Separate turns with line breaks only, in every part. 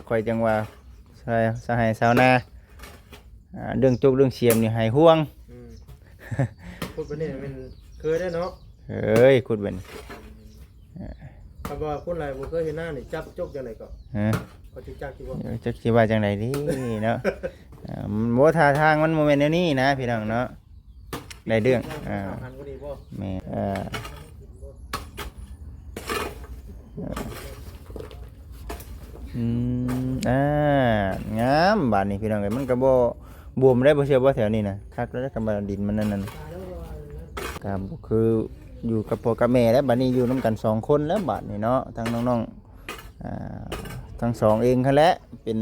ข่อยจังว่าสหายสาวนาเรื่องจุกเรื่องเสียมนี่ให้ห่วง
พูดไปนี่มันเคยได้เนาะ
เอ้ยขุดเบิ่น
คำว่าคนไรบ่เคยเห็นหน้านี่จับจกจังไดก็
ฮะ
เขาสิจักสิบ่
จักสิว่าจังไดดิเนาะบ่ท่าทางมันบ่แม่นแนวนี้นะพี่น้องเนาะได้เรื่อง
หันก็ดีบ่
แม่งามบาดนี้พี่น้องเอ้ยมันก็บ่บวมได้บ่เชื่อบ่แถวนี้นะคักแล้วกำบังดินมันนั่นก็บ่คืออยู่กับพ่อกับแม่แล้วบัดนี้อยู่นํกัน2คนแล้วบัดนี้เนาะทั้งน้องๆทั้งสองเองคั่นแหละเป็น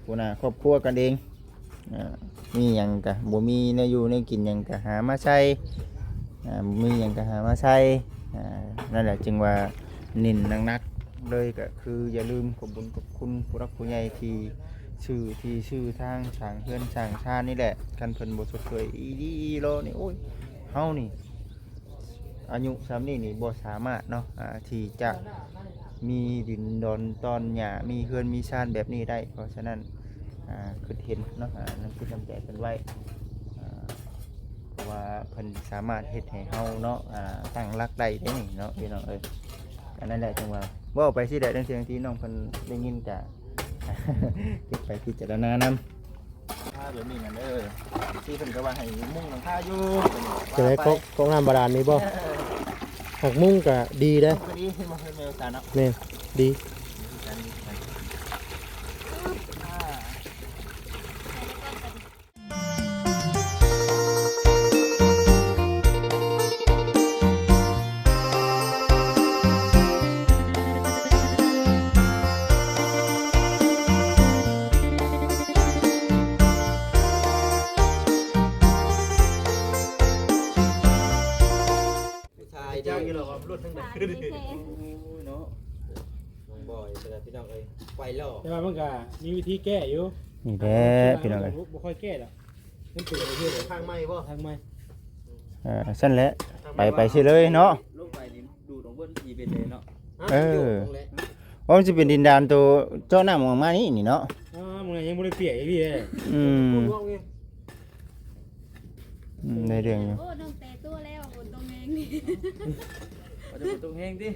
หัวหน้าครอบครัวกันเองมีหยังก็บ่มีแนวอยู่แนวกินหยังก็หามาใช้มีหยังก็หามาใช้นั่นแหละจึงว่านินนักๆเลยก็คืออย่าลืมขอบคุญขอบคุณผู้รักผู้ใหญ่ที่ชื่อทางสร้างเฮือนสร้างชาตินี่แหละคันเพิ่นบ่สดสวยอีดีโลนี่โอ้ยเฮานี่อายุซ้ำนี่บ่สามารถเนาะที่จะมีดินดอนตอนหญ้ามีเฮือนมีชานแบบนี้ได้เพราะฉะนั้นคือเห็นเนาะนั่นคือทำใจเป็นไว้เพราะว่าเพิ่นสามารถเฮ็ดให้เฮาเนาะตั้งรักได้ได้นี่เนาะพี่น้องเอ้ยอันนั้นแหละจังว่าเว้าไปสิได้จังซี่ที่น้องเพิ่นได้ยินจ้ะเก็บไปพิจารณานำถ้าแบบนี้นั่นเด้อที่เพิ่นก็ว่าให้มุ่งหลังคาอยู่
จะได้ก๊อกน้ำบาดาลนี่บ่หักมุ้งก็ดีเด้
ก็ดีบ่เพิ่นแม่ตาเนาะ
แม่ดีเจ้าอยู่หรอครับรถทั้งนั้น
เนาะบ่อยแต่พี่น้องเอ้ยไวล่อ
แต่ว่ามันก็มีวิธีแก้อยู่
นี่แหละพี่น้องเอ้ย
บ่ค่อยแก้ดอกมันเป็นประเภททางไม้บ่ทางไม้
ซั่นแหละไปสิเลยเนาะ
ลงไปนี่ดูตรงเบิ่นอีเป็นเลยเนาะ
ว่ามันสิเป็นดินดานตัวเจ้าน้ำออกมานี่เนาะ
มึงยังบ่ได้เปียกอีหลีเด้
ในเรื่องอยู่
โอ้น้องแต่ตัวแล้วฝนตกแห้งนี่
ว่าจะฝนตกแห้งติ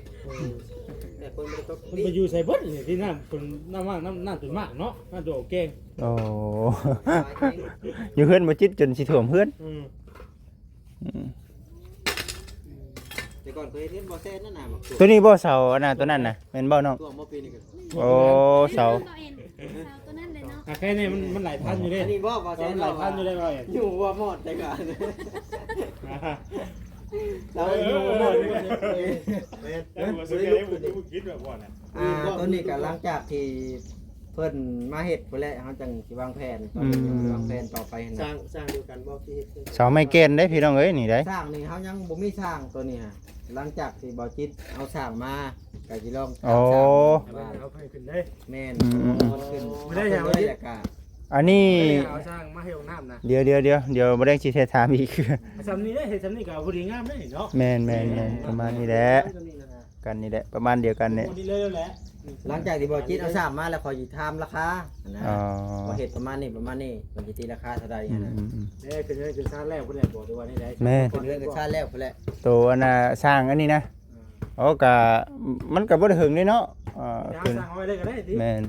แต่คนบ่ได้ตกมันไปอยู่ใส่เบิดนี่ที่น้ำคนน้ำว่างน้ำตุ่นมากเนาะน้ำตัวแกง
โอ้อยู่เฮือนบ่จิตจนสิท่วมเฮือน
แต่ก่อนเคยเห็นบ่แซ่นนั่นน่ะ
ตัวนี้บ่เสาอันน่ะตัวนั้นน่ะแม่นบ่น้อง
ตัวบ่ปีนี่ก็
โอ้เสา
ตัวนั้นเลยเนาะ
แค่นี้มันหลายพันอยู่เด้
อันนี้บ่แซ่น
หลายพันอยู่ได้บ่
อยู่บ่หมดแต่ก่อนเราอยู่บ่หมดตัวนี้ก็หลังจากที่เพิ่นมาเฮ็ดไปแล้วเฮาจังสิวางแผนตอนนี้วางแผนต่อไป
นะสร้างเดียวกันบ่ที่เฮ็ด
เสาไม้เกณฑ์ได้พี่น้องเอ้ยนี่ได้
สร้างนี่เฮายังบ่มีสร้างตัวนี้ฮะหลังจากที่บ่จิตเอาสร้างมาก็สิลอง
โอ้
เอาให้ขึ้นได้
แม่นขึ้น
บ่ได้อย่างว่า
อันนี้
เอาสร้างมาให้องค์น้ำนะ
เดี๋ยวบ่ได้สิเทถามอีก
สำนี้ได้เฮ็ดสำนี้ก็พอดีงามได้เนาะ
แม่นประมาณนี้แหละกันนี่แหละประมาณเดียวกันเนี่ย
หลังจากที่บ่จิตเอาสร้างมาแล้วขอสิถามราคานะบ่เฮ็ดประมาณนี้มันสิตีราคาเท่าใดนะ
คือชาติแรกพุ่นแหละบอกด้วยว่านี่ได้
แม่
เป็นเรื่องชาติแรกพุ่นแหละ
ตัวอันน่ะสร้างอันนี้นะโอ้ก็มันก็บ่ได้ถึงนี่เนาะ
สร้างเอาไว้ได้ก็ได้ติ
แม่น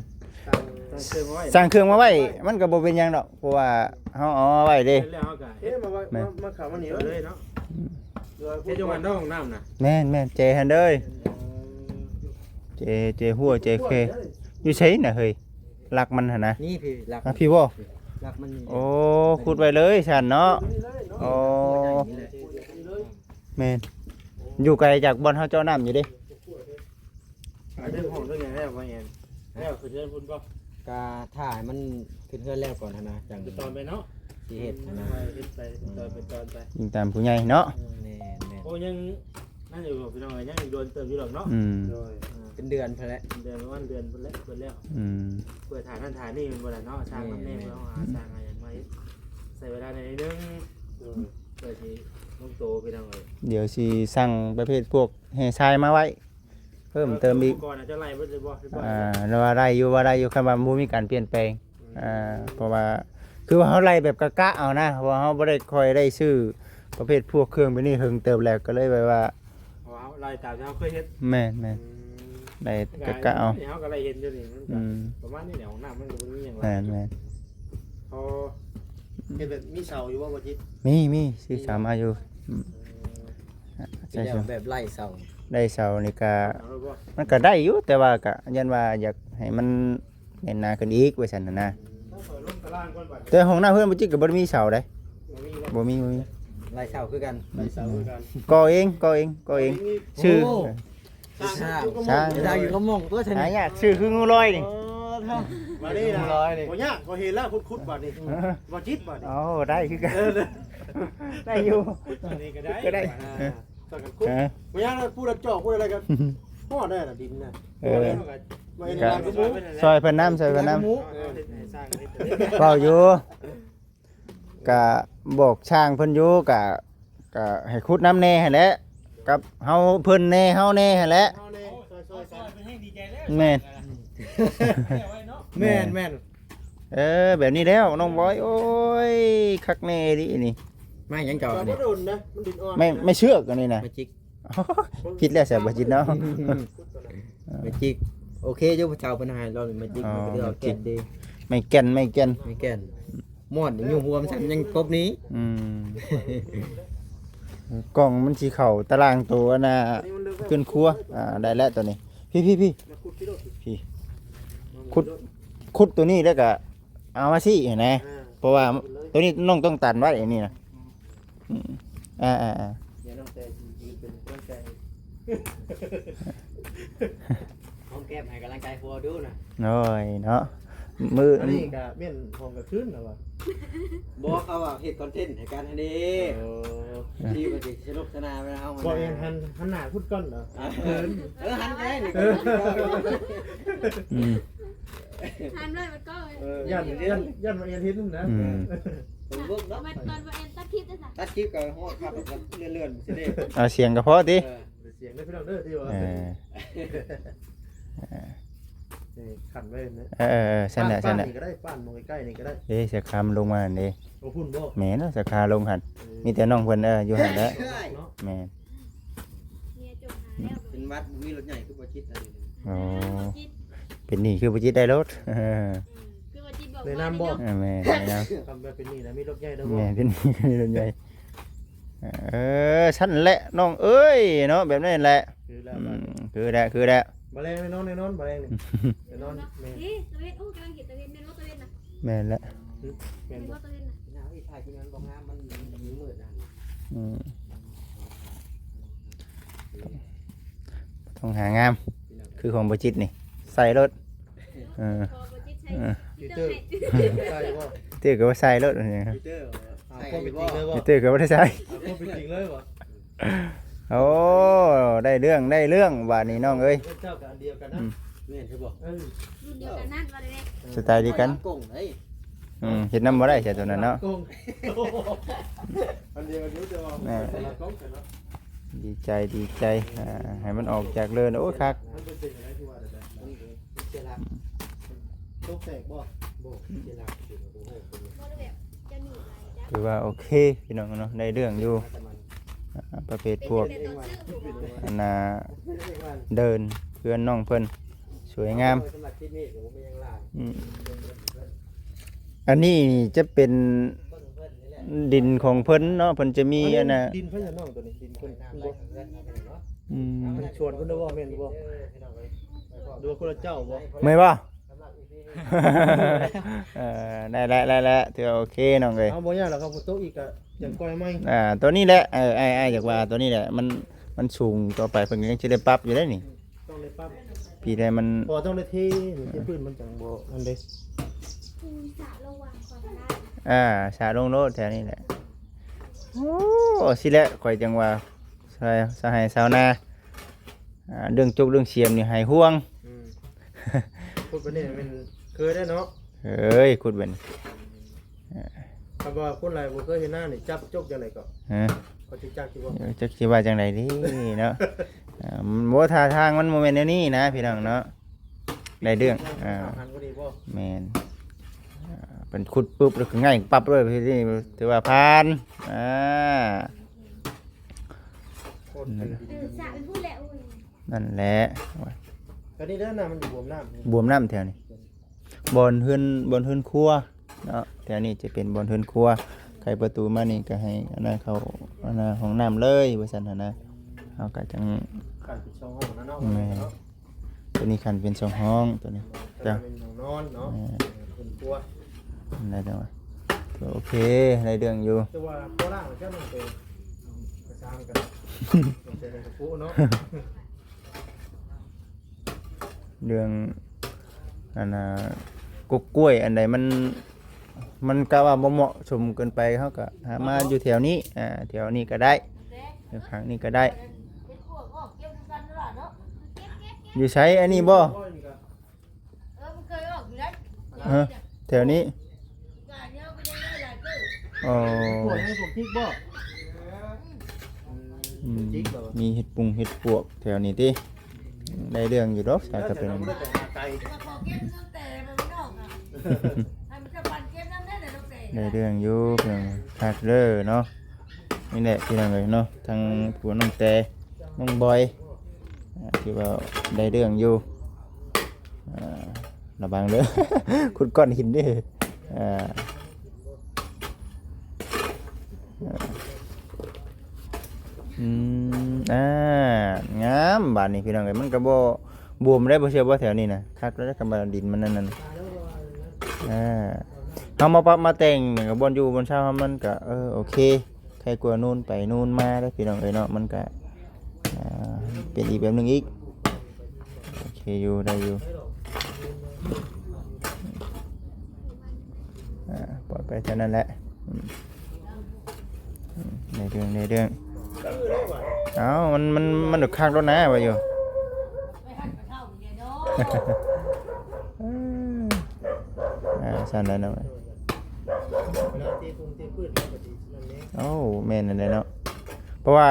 สร้างเครื่องมาไว้มันก็บ่เป็นหยังดอกเพราะว่าเฮาเอาไว้เด้
แล้วเฮาก็มาเข้ามานี่เลยเนาะเฮ็ดจังหวัดน้องน้ำน่ะ
แม่นเจหันเด้ยเจหัวเจเคอยู่ไสน่ะเฮ้ยหลักมันหั่นนะ
นี่พี่หลัก
พี่บ่
หลักมัน
โอ้ขุดไว้เลยฉันเนาะโอ้แม่นอยู่ไกลจากบ่อนเฮาเจ้าน้ำอยู่เด้
เรื่องของเรื่องไงแล้วว่าไงแล้วคือเรื่องพุ่นก็
กะถ่ายมันขึ้นเฮือนแล้วก่อนนะจัง
ตอนไปเนาะ
สิเฮ็ดนะ
เฮ็ดไปตอนเป็นตอนไป
ยิงตามผู้ใหญ่เนาะ
แม่
โอ้ยังนั่นอยู่พี่น้องยังโดนเติมอยู่หรอกเนาะ
เป็นเดือนพอแล้ว
เดือนประมาณเดือนพุ่นแล้วเพิ่นแล้วเปิดถ่ายนั่นถ่ายนี่มันบ่ล่ะเนาะสร้างมันแน่เราหาสร้างอะไรอย่างไว้ใส่เวลาในนึงเปิดสิลงโตพี่น้องเอ้ย
เดี๋ยวสิสั่งประเภทพวกแห่ทรายมาไว้ เพิ่มเติมอีก
ก่อนอาจจะไล่เบิดเลยบ่หรือบ่
แล้วว่าได้อยู่คันว่าบ่มีการเปลี่ยนแปลงเพราะว่าคือว่าเฮาไล่แบบกะๆเอานะเพราะว่าเฮาบ่ได้ค่อยได้ซื้อประเภทพวกเครื่องไปนี่เฮิงเติบแล้วก็เลยแบบว่า
ว้าวไล่ตามที่เฮาเคยเฮ็ด
แม่นได้กะๆเอา
เฮาก็ไล่เห็นอยู่นี่มันก็ประมาณนี้แหละของน้ำมันก็บ่มีหยังหลาย
แม่น
พอ
เห็นแบบมีเสาอยู่ว่าบ่จิต
มีซื้อสามมาอยู่
เป็น
ใช่
แบบไล่เสา
ได้เสานี่ก็
เอาแล้วบ่
มันก็ได้อยู่แต่ว่าก็ยันว่าอยากให้มันแน่นหนาขึ้นอีกว่าซั่นน่ะนะ
ต้องเปิดลงตารางก่อนบัด
แต่ห้องน้าเพื่อนบ่จิกก็บ่ได้มีเสาได้
บ่มีบ่
บ่มี
ไล่เสาคือกัน
ไล่เสาคือกัน
ก่อเองชื่อ
โอ้
สร้าง
สร้าง
จะได้อยู่ก็มองตัวฉัน
หายากชื่อคืองูลอยนี่
มานี่นะ
ร้อยนี่
บ่ยากบ่เห็นแล้วคุดๆบัดนี้บ่จิตบัดนี้
อ๋อได้คือกันได้อยู่
อันนี้ก็ได้
ก็ได้
สักกันคุดบ่ยากนะพูดแล้วจอกพูดอะไรกันฮอดได้น่ะดินน่ะ
เออ
บ่เห็นงานก็บ่
ซอยเพิ่นน้ำซอยเพิ่นน้
สร้างนิด
ำเฝ้าอยู่ก็บอกช่างเพิ่นอยู่ก็ให้ขุดน้ำแน่หั่นแหละกับเฮาเพิ่นแน่เฮาแน่หั่นแหละ
เอาแน่ซอยๆกัน
เป็นให้ดีใจแล้ว
แม่น
ไว้เนาะ
แม่น
แบบนี้แล้วน้องบอยโอ้ยคักแน่ดินี่
ไม่ยังจอด
ก็
นี่
บ่โดนนะมันดินอ่อน
ไม่เชือกอันนี้นะ
มาจิก
ผิดแล้วเสียบ่จิตเนาะ
มาจิกโอเคเจ้าพระเจ้าปัญหาเรานี่มาจิกมันก็เราเก็บดี
ไม่แก่น
ไม่แก่นมอดอยู่หัวมันยังครบนี้
อืมกล่องมันสีเข่าตารางตัวน่ะขึ้นครัวได้แล้วตัวนี้พี่
มาคุดที่โดด
ขุดตัวนี้แล้วก็เอามาสิเห็นไหมเพราะว่าตัวนี้น้องต้องตัดไว้อันนี้นะอืม
อย่าน้องแต่ยืนเป็นต้นใจ
ห้องแก้มให้กำลังใจพัวดูนะ
น้อยเนาะมือ
อันนี้ก็แม่นห้องก็ขึ้นแล้วว่ะ
บอกเขาว่าเฮ็ดคอนเทนต์ให้กันให้ดีที่มันสิสนุกสนานไปเอามา
บ่เองหันหน้าพูดก่อนเหรอ
หันใจนี่
อืม
หันด้วยมันก็เลย
ย่านมาเอ็นเฮ็ดนู่นนะ
อืม
ผมเบิ่งเนาะ
มันตอนว่าเอ็นตัดคลิปได้สัก
ตัดคลิปก็ฮอดครับเลื่อนๆสิเด้
เอาเสียงก็พอติ
เสียงได้พี่น้องเด้อที่ว่า
เออ
นี่ขันไว้นะ
สั่นแหละ
นี่ก็ได้ป้านมองใกล้ๆนี่ก็ได้
เด้เสียคำลงมาเด้
โอ้พุ่นบ่
แม่นเนาะเสียคาลงหันมีแต่น้องเพิ่นอยู่หันแล้ว
เนาะ
แม่น
เมียจบหาแล้ว
เป็นวัดมีรถใหญ่คือบ่ชิดอะไร
อ๋อ
จิต
เป็นหนี่คือบ่จิตได้รถ
คือว่าจิตบอก
ในน้ำบ่
แม่นะ
ทำแบบเป็นนี่นะมีรถใหญ่เด้อบ่
แม่เป็นหนี่คือรถใหญ่ฉันแหละน้องเอ้ยเนาะแบบนั้นแหละ
คือแล้ว
คือแล้ว
มาแรงในนอนมาแรงนี่ไปนอนแม่
นี่ตะเวนโอ้กำลังเห็นตะเวนเมนว่าตะเวนนะ
แม่นแล้ว
แม่
เมน
บ่
ว่าตะเวนนะ
น้าอีถ่ายที่นั้นบ่งามมันมืดนะ
อืมต้องหางามคือของบ่จิตนี่ใส่รถ
พอบ่จิตใช้จิตเตอร์ให้
ใช่บ่
เตื้อก็ว่าใส่รถนี่ครับ
พีเตอร์
เอาความเป็นจริงเลยบ่
เตื้อก็บ่ได้ใส่
เอาความเป็นจริงเลยบ่
โอ้ได้เรื่องบาดนี้น้องเอ้ย
เจ้ากับอันเดียวกันนะ
แม่นใช่บ่
รุ่นเดียวกันนั่นว่าเลย
สไตล์เดียวกัน
กงเฮ้ย
เห็นน้ำบ่ได้ใช่ตัวนั้นเนาะ
โกงอันเดียวกันนี้จะว่าละก้องกันเนาะ
ดีใจให้มันออกจากเรือนโอ้ยคัก
มันเป็นสิ่งอะไรที่ว่าแต่
เสียหลัก
ตกแตกบ่
บ่เสียหลัก
ว่าเลยแบบจะหนีอะไรจ้ะ
ถือว่าโอเคพี่น้องเนาะได้เรื่องอยู่ประเภทพวก
เป็นตัวชื่อผม
อันน่ะเดินเพื่อนน้องเพิ่นสวยงาม
สำหรับที่นี่ผมไม่ยังลาย
อันนี้จะเป็น
เพิ่นนี่แหละ
ดินของเพิ่นเนาะเพิ่นจะมีอันน่ะ
ดินพญานาคตัวนี้ดินคนบ่
อืม
มันชวนคนได้บ่แม่นบ่ดูคนละเจ้าบ่
เมื่อยบ่ ได้แล้วถือว่าโอเคน้องเอ้ย
เอาบ่ยากแล้วครับโต๊ะอีกอ่ะอย่างก้อยไม้
ตัวนี้แหละไอ้อยากว่าตัวนี้แหละมันสูงต่อไปเพิ่นก็ยังสิได้ปรับอยู่ได้นี่
ต้องได้ปั๊บ
พี่ได้มัน
พอต้องได้เทนี่พื้นมันจังบ่อันเด้
ภูมิสระระหว่างความได้
สาลงโลดแถวนี้แหละโอ้สิแหละข่อยจังว่าสหายชาวนาเรื่องจุกเรื่องเสียมนี่ให้ห่วง
พูดไปนี่มันเคยได้เนาะ
เอ้ยขุดเบิ่น
ถ้าว่าคนหลายบ่เคยเห็นหน้านี่จับจกจังได๋ก็
ฮะ
เขาสิจักสิบ่
จักสิว่าจังไดดิเนาะ มันบ่ท่าทางมันโมเมนต์นี้นะพี่น้องเนาะได้เรื่อง
หันก็ดีบ่
แมนเป็นขุดปุ๊บแล้วก็ง่ายปั๊บเลยพี่นี่ถือว่าผ่าน
โคตรดี
สาเป็นผู้แหละอุ้ย
นั่นแหละ
ก็นี่เด้อน่ะมันอยู่บวมน้ำ
บวมน้ำแถวนี้บนเฮือนครัวเนาะแถวนี้จะเป็นบนเฮือนครัวใครประตูมานี่ก็ให้อันนั้นเขาอันนั้นห้องน้ำเลยว่าซั่นนะเอาก็จัง
ขันเป็นช่องห้องนะเนาะ
แม่ตัวนี้คันเป็น2ห้องตัวนี้
จะเป็นห้องนอนเนาะเป็นตัว
ได้จังว่าโอเคได้เรื่องอยู่
แต่ว่าตัวล่างมันก็มันเป็นกระซ้ำกันมันเป็นกระปุกเนาะ
เรื่องอันกกล้วยอันใดมันก็ว่าบ่เหมาะสมเกินไปเขาก็หามาอยู่แถวนี้แถวนี้ก็ได้ข้างนี้ก็ได้อยู่ใช้อันนี้บ่แถวนี้อ๋อ
ปวดให้ผมพริกบ่
มีเห็ดปุงเห็ดปวกแถวนี้ติได้เรื่องอยู่ดอกสายก็เป็นอันนี้ได้เรื่องอยู่เพียงฮักเลอร์เนาะนี่แหละพี่น้องเลยเนาะทางผัวน้องแต่น้องบอยที่ว่าได้เรื่องอยู่ระวังเด้อ คุณก้อนหินเด้งามบาดนี้พี่น้องเอ้ยมันก็บ่บวมได้บ่เชื่อบ่แถวนี้นะคักแล้วกำบังดินมันนั่นเฮามาปรับมาแต่งก็บ่อยู่บนเช้ามันก็โอเคใครกลัวนู่นไปนู่นมาเด้อพี่น้องเอ้ยเนาะมันก็เป็นอีกแบบนึงอีกโอเคอยู่ได้อยู่ปล่อยไปเท่านั้นแหละในเรื่องเอ้ามันดึกข้างรถนะว่าอยู่สั่นแล้วเนาะโอ้แม่นนั่นแหละเนาะเพราะว่า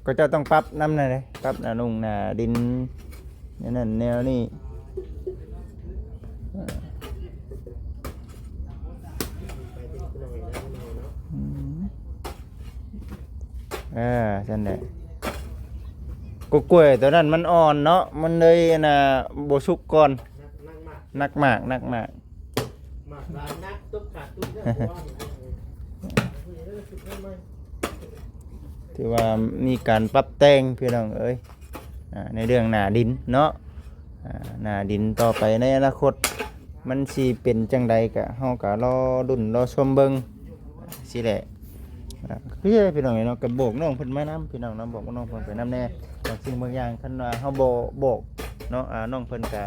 ก็เจ้าต้องปรับน้ำนั่นเลยปรับหน้านุ่งหน้าดินนั่นแนวนี่สั่นแหละกล้วยตัวนั้นมันอ่อนเนาะมันเลยบ่สุกก่อนนักมากถือว่ามีการปรับแต่งพี่น้องเอ้ยในเรื่องหน้าดินเนาะหน้าดินต่อไปในอนาคตมันสิเป็นจังใดก็เฮาก็รอดุนรอชมเบิ่งสิแหละคือพี่น้องเนาะก็บอกน้องเพิ่นมานํพี่น้องเนาะบอกน้องเพิ่นไปนำแน่บางสิ่งบางอย่างคันว่าเฮาบ่บอกเนาะน้องเพิ่นก็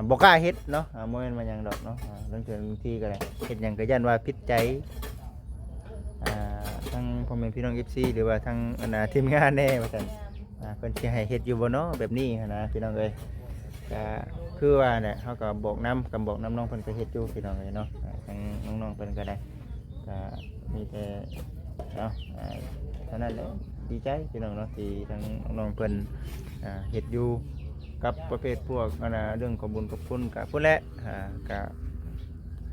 บ่กล้าเฮ็ดเนาะบ่แม่นว่าหยังดอกเนาะบางทีก็ได้เฮ็ดหยังก็ยันว่าผิดใจทั้งพ่อแม่พี่น้อง FC หรือว่าทั้งทีมงานแน่ว่าซั่นเพิ่นสิให้เฮ็ดอยู่บ่เนาะแบบนี้นะพี่น้องเอ้ยก็คือว่าเนี่ยเฮาก็บอกนำบอกน้องเพิ่นก็เฮ็ดอยู่พี่น้องเอ้ยเนาะทั้งน้องๆเพิ่นก็ได้ก็มีแต่เนาะเท่านั้นแหละดีใจพี่น้องเนาะที่ทั้งน้องเพิ่นเฮ็ดอยู่กับประเภทพวกเรื่องของบุญกับคุณกับพุ่นแหละก็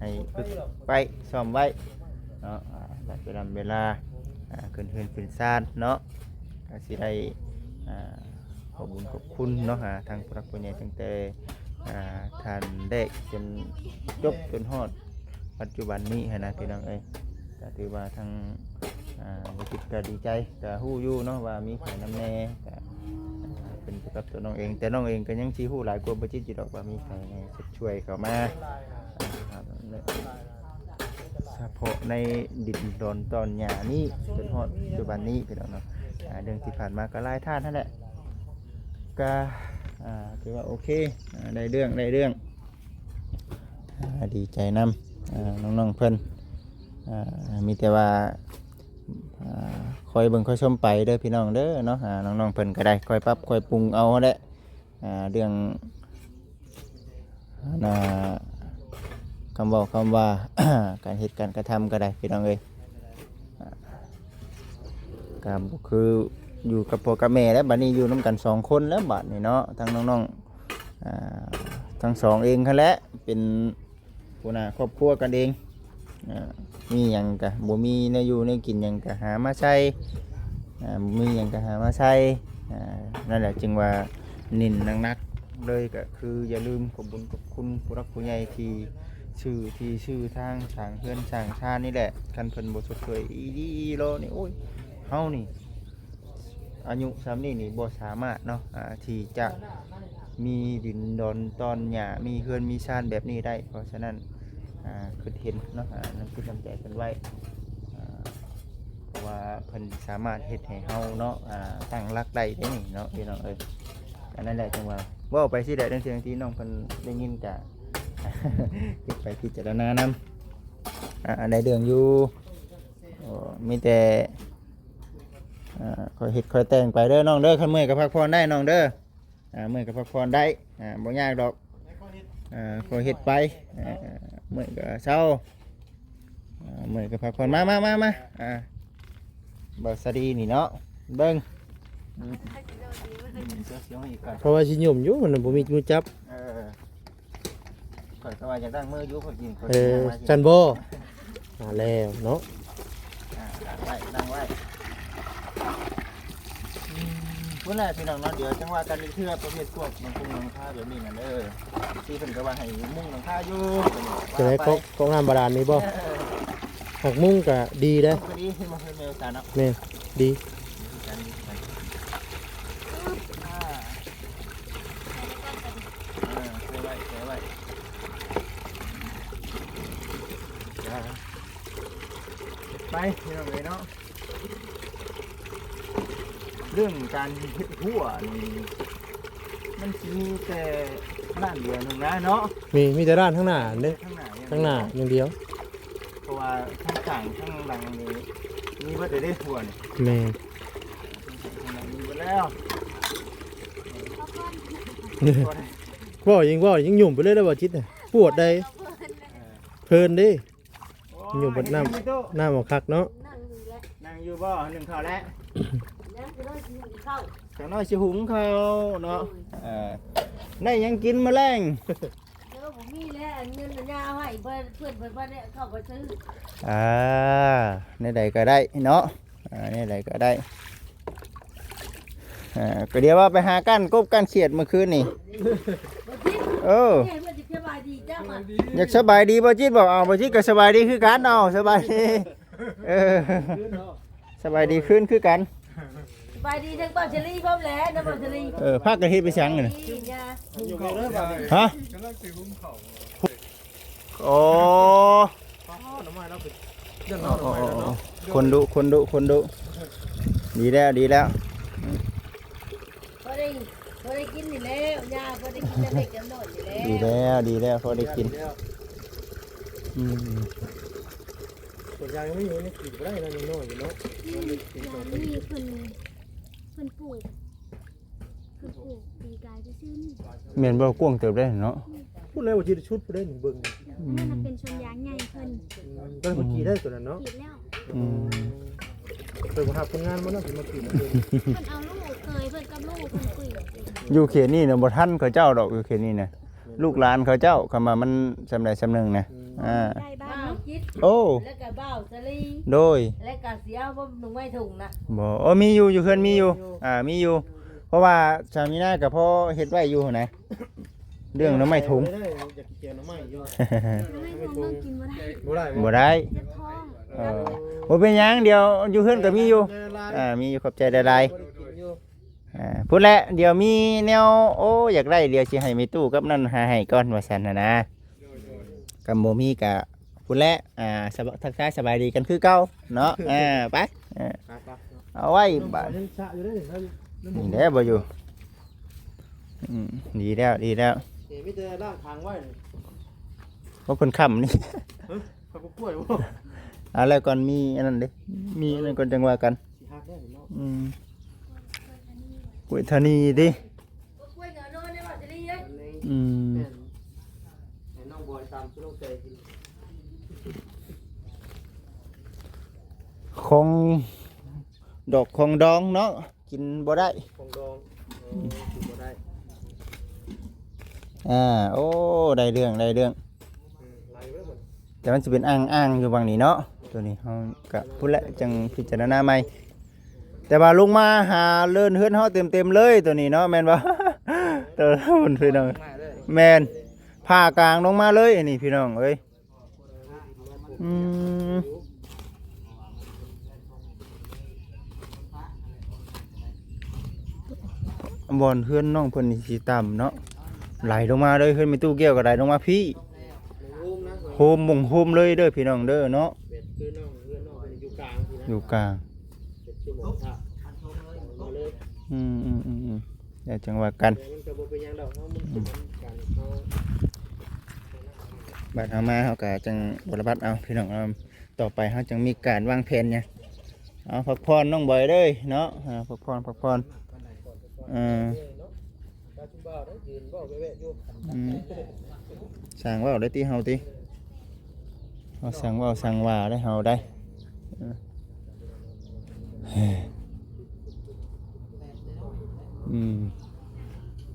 ให้ฝึกไปซ้อมไว้เนาะเวลาขึ้นเฮือนขึ้นศาลเนาะก็สิได้ขอบคุญขอบคุณเนาะทางผู้รักผู้ใหญ่ตั้งแต่ท่านเด็กจนจบจนฮอดปัจจุบันนี้นะพี่น้องเอ้ยก็ถือว่าทางจิตก็ดีใจก็ฮู้อยู่เนาะว่ามีไข่น้ำแน่ก็เป็นกับตัวน้องเองแต่น้องเองก็ยังชี้ฮู้หลายกว่าบ่จิตจิตดอกว่ามีไข่ในช่วยเข้ามาเฉพาะในดินดอนตอนหญ้านี้จนฮอดปัจจุบันนี้พี่น้องเนาะเรื่องที่ผ่านมาก็หลายท่านนั่นแหละก็ถือว่าโอเคได้เรื่องดีใจนำน้องๆเพิ่นมีแต่ว่าคอยเบิ่งคอยชมไปเด้อพี่น้องเด้อเนาะน้องๆเพิ่นก็ได้คอยปรับคอยปรุงเอาแหละเรื่องคำบอกคำว่า การเหตุการณ์กระทำก็ได้พี่น้องเอ้ยก็คือ อยู่กับพ่อกับแม่แล้วบัดนี้อยู่นํกันสองคนแล้วบัดนี้เนาะทั้งน้องๆทั้งสองเองคั่นแหละเป็นผู้น่ะครอบครัวกันเองมีหยังก็บ่มีแนวอยู่แนวกินหยังก็หามาใช้มีหยังก็หามาใช้นั่นแหละจึงว่านินนักๆเลยก็คืออย่าลืมขอบคุญขอบคุณผู้รักผู้ใหญ่ที่ชื่อทางสร้างเฮือนสร้างชาตินี่แหละคันเพิ่นบ่สดสวยอีดีอีโลนี่โอ้ยเฮานี่อายุซ้ำนี่บ่สามารถเนาะที่จะมีดินดอนตอนหญ้ามีเฮือนมีชานแบบนี้ได้เพราะฉะนั้นคือเห็นเนาะนั่นคือน้ำใจเพิ่นไว้เพราะว่าเพิ่นสามารถเฮ็ดให้เฮาเนาะตั้งรักได้ได้นี่เนาะพี่น้องเอ้ยอันนั้นแหละจังว่าเว้าไปสิได้จังซี่ที่น้องเพิ่นได้ยินก็ เก็บไปพิจารณานำในเรื่องอยู่มีแต่คอยเฮ็ดคอยแต่งไปเด้อน้องเด้อคันเมื่อยก็พักผ่อนได้น้องเด้อเมื่อยก็พักผ่อนได้บ่ยากดอกคอยเฮ็ดไปเมื่อยก็เช้าเมื่อยก็พักผ่อนมาบ่สดีนี่เนาะเบิ่งเสียงอีกก่อน
เพราะว่าสิยุ่มอยู่มันบ่มีมือจับ
ข่อยก็ว่าอยากตั้งมืออยู่ข่อยกินข่อย
จันบ่มาแล้วเนาะ
นั่งไว้พุ่นแหละพี่น้องเนาะเดี๋ยวจังว่ากันอีกเทื่อประเภทพวกมันคงหลังคาแบบนี้น่ะเด้อที่เพิ่นก็ว่าให้มุ้งหลังคาอยู่
จะได้ก็งามบาดาลนี่บ่หักมุ้งก็ดีเด้อ
ก็ดีที่มาเพิ่นแมวกันเนาะ
แม่ดี
เสียไว้ไปพี่น้องเลยเนาะเรื่องการเฮ็ดหัวนี่มันสิมีแต่ด้านเดียวนึงนะเนาะ
มีแต่ด้านข้างหน้าเด้อ
ข้างหน้า
ข้างหน้าอย่างเดียว
เพราะว่าข้างกลางข้างหลังนี่มีเบิดได้หัวนี่
แม่
ข้างหลังมีเบิดแล้ว
บ่ยิงหยุ่มไปเลยแล้วบ่จิตน่ะปวดได้เพลินเด้อยู่บนน้ำบ่คักเนาะ
นั่งอยู่บ่หนึ่งข้าวแล้ว
นั่งไปด้วยกินข้าว
ข้างน้อยสิหุงข้าวเนาะได้หยังกินแมลง
เดี๋ยวผมมีแล้วเงินยาให้เพื่อนบ้านเนี่ยเข้าไปซื้อ
ในใดก็ได้เนาะในใดก็ได้ก็เดี๋ยวว่าไปหาก้านกบก้านเขียดเมื่อคืนนี่
เนี่ยมันจะสบายดีจ้ามัน
อยากสบายดีบ่จิตบอกเอาบ่จิตก็สบายดีคือกันเอาสบายดีสบายดีขึ้นคือกัน
สบายดีทั้งบ้านเชลี่พร้อมแล้วนะบ้านเชลี่
พักกันเฮ็ดไปสังนี่
อยู่เด้อบ่า
ฮะ
กำลังสิหุงข้าว
โอ้
น้ำมันเราเป็นเรื่องน้ำมันเนาะ
คนดุดีแล้ว
พอได้กินนี่แล้วยาพอได้กินเล็กน้อยนี่แล้ว
ดีแล้วพอได้กิน
ส่วนยางยังไม่มีนี่กินบ่ได้นะน้อยอยู่เนาะ
นี่เพิ่นปลูกปีกายจะชื่น
เมียนบ่กวางเติบได้เนาะ
พูดแล้วว่าจิตชุดบ่ได้นี่เบิ่ง
นั่นน่ะเป็นชนยางใหญ่เพิ่น
ก็เมื่อกี้ได้ตัวนั้นเนาะ
ขีดแล้ว
เพิ่นบ่ฮับคนงานบ่เนาะสิมากิน
เพิ่นเอาลูกเคยเพิ่นกับลูกเพิ่นคุย
อยู่เขตนี่น่ะบ่ทันเขาเจ้าดอกอยู่เขตนี่น่ะลูกหลานเขาเจ้าคำว่ามันสำใดสำหนึงนะ
ได้บ้า
บ้าน
เนาะ
จิต
โอ้
แล้วก็บ้าเชลี่
โดย
แล้วก็เสียว่าหนุ่มไม่ถุงนะ
บ่มีอยู่เพิ่นมีอยู่มีอยู่เพราะว่าชาวนี้น่าก็พอเฮ็ดไว้อยู่หั่นนะเรื่องหน่อไม้ถุง
อยากกินแกงหน่อไม้อยู่
ไม่คงกินบ่ได้
บ่ได้
บ่ได้
เจ็บท้อง
บ่เป็นหยังเดี๋ยวอยู่เพิ่นก็มีอยู่มีอยู่ขอบใจหลายๆพูดแล้วเดี๋ยวมีแนวโอ้อยากได้เดี๋ยวสิให้มีตู้กับนั่นหาให้ก่อนว่าซั่นนะกับบ่มีก็พูดแล้วทักทายสบายดีกันคือเก่าเนาะไปเอาไว้บาด
ยังชะอยู่เด้อ
นี่แหละบ่อยู่ดีแล้ว
มีแต่ล่างทางไว้
เพราะเพิ่นค้ำนี่
เขาก็กล้วยบ่
แล้วก่อนมีอันนั้นเด้มีอันนั้นก่อนจังว่ากัน
สิฮักได้เนาะ
กล้วยธานีดิ
ก็คุยกับน้องในบ้านเชลี่เลย
ให้น้องบอยตามที่ลงใจกิน
ของดอกของดองเนาะ กินบ่ได้
ของดองกินบ่ได้
โอ้ได้เรื่อง
ไหลไว้หมด
แต่มันจะเป็นอ่างอยู่บางนี้เนาะตัวนี้เฮาก็พูดแล้วจังพิจารณาใหม่แต่ว่าลงมาหาเลื่อนเฮือนเฮาเต็มเลยตัวนี้เนาะแม่นบ่ ตัวมันพี่น้องแม่นผ่ากลางลงมาเลยอันนี้พี่น้องเอ้ยบอนเฮือนน้องเพิ่นนี่สิต่ำเนาะไหลลงมาเลยเฮือนมีตู้แก้วก็ไหลลงมาพี่ โฮมมงโฮมเลยเด้อพี่น้องเด้อเนาะ
เป็ดคือน้องเพื่อนน้องเป็นอยู่กลางทีนะ
อยู่กลาง
เป็ดคือหมูทะมาเลย
เดี๋ยวจังว่ากัน
มันจะบ่เป็นหยังดอกเนาะมันเป็นการเขา
บัดเอามาเฮาก็จังบรบัดเอาพี่น้องเอาต่อไปเฮาจังมีการวางแผนเนี่ยเอาพักผ่อนน้องบ่อยเด้อเนาะพักผ่อน
เนาะตาจุบ่าวได้ยืนบ่แวะๆอยู่
สั่งว่าได้ตีเฮาติเฮาสั่งว่าได้เฮาได้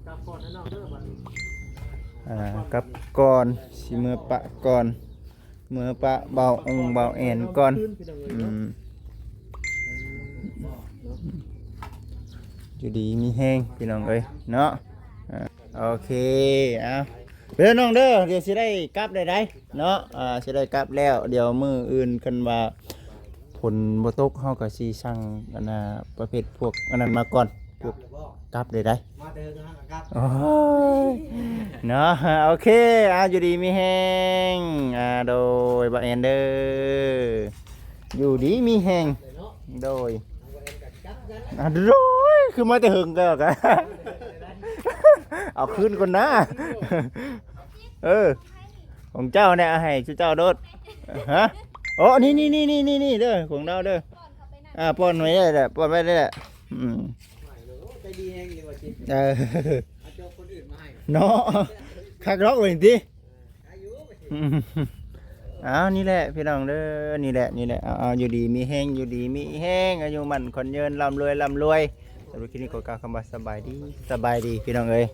กลับก่อนนะน้องเด้อบัดนี้
กับก่อนสิมือปะก่อนมือปะเบาเบาแอนก่อนอยู่ดีมีแห้งพี่น้องเอ้ยเนาะโอเคเอาเด้อน้องเด้อเดี๋ยวสิได้กลับได้เนาะสิได้กลับแล้วเดี๋ยวมื้ออื่นกันว่าผลบ่ตกเฮาก็สิสั่งอันน่ะประเภทพวกอันนั้นมาก่อนพวกกลับได้
มาเดินนะครับ
โอ้ยเนาะโอเคอยู่ดีมีแห้งโดยบ่แอนเด้ออยู่ดีมีแห้งโดยโดยคือมาแต่หึงก็กันเอาขึ้นก่อนนะของเจ้าเนี่ยให้ชื่อเจ้าโดดฮะโอ้นี่เด้อของเราเด้อป้อนไว้ได้แหละป้อนไว้ได้แหละ
ใจดีแฮงอยู่ว่าจิต
เอา
เจ้าคนอื่นมาให้
เนาะคักร็อกเองที
อายุไปสิ
นี่แหละพี่น้องเด้อนี่แหละเอาอยู่ดีมีแห้งอยู่ดีมีแห้งอายุมันคนเยินร่ำรวยสำหรับคลิปนี้ขอกล่าวคำว่าสบายดีพี่น้องเอ้ย